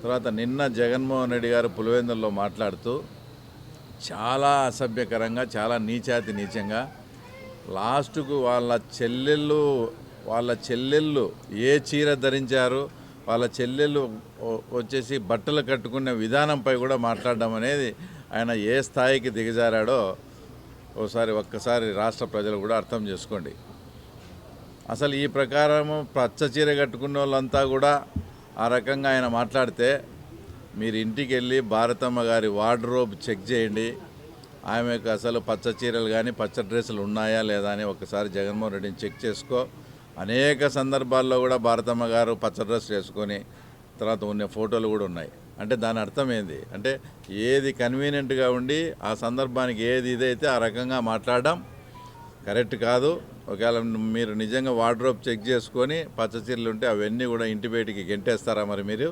తర్వాత నిన్న జగన్మోహన్ రెడ్డి గారు పులివెందుల్లో మాట్లాడుతూ చాలా అసభ్యకరంగా, చాలా నీచాతి నీచంగా లాస్ట్కు వాళ్ళ చెల్లెళ్ళు ఏ చీర ధరించారు, వాళ్ళ చెల్లెళ్ళు వచ్చేసి బట్టలు కట్టుకునే విధానంపై కూడా మాట్లాడడం అనేది ఆయన ఏ స్థాయికి దిగజారాడో ఒక్కసారి రాష్ట్ర ప్రజలు కూడా అర్థం చేసుకోండి. అసలు ఈ ప్రకారము పచ్చ చీర కట్టుకున్న వాళ్ళంతా కూడా ఆ రకంగా ఆయన మాట్లాడితే మీరు ఇంటికి వెళ్ళి భారతమ్మ గారి వార్డ్రోబ్ చెక్ చేయండి. ఆమెకు అసలు పచ్చ చీరలు కానీ పచ్చ డ్రెస్సులు ఉన్నాయా లేదా అని ఒకసారి జగన్మోహన్ రెడ్డిని చెక్ చేసుకో. అనేక సందర్భాల్లో కూడా భారతమ్మ గారు పచ్చ డ్రెస్ వేసుకొని తర్వాత ఉన్న ఫోటోలు కూడా ఉన్నాయి. అంటే దాని అర్థం ఏంది అంటే ఏది కన్వీనియంట్గా ఉండి ఆ సందర్భానికి ఏది ఇదైతే ఆ రకంగా మాట్లాడడం కరెక్ట్ కాదు. ఒకవేళ మీరు నిజంగా వార్డ్రోబ్ చెక్ చేసుకొని పచ్చ చీరలు ఉంటే అవన్నీ కూడా ఇంటి బయటికి గెంటేస్తారా మరి మీరు?